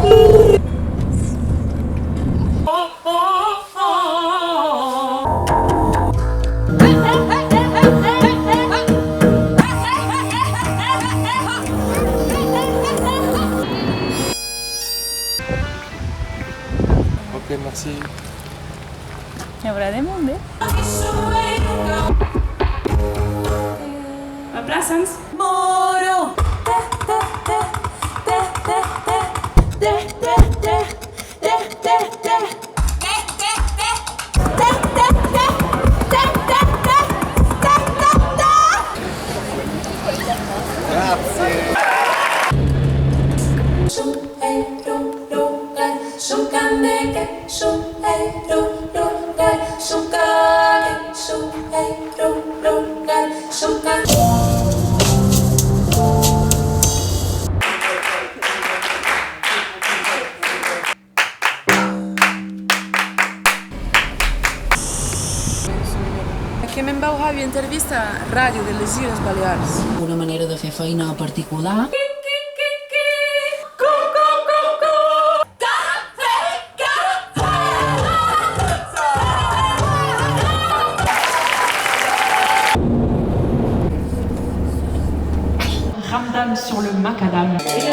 Ok, merci. Il y aura des mondes, Abraçam-se. Moro. Que me'n vau haver entrevista a Ràdio de les Illes Balears. Una manera de fer feina particular. Ramdam sur le macadam.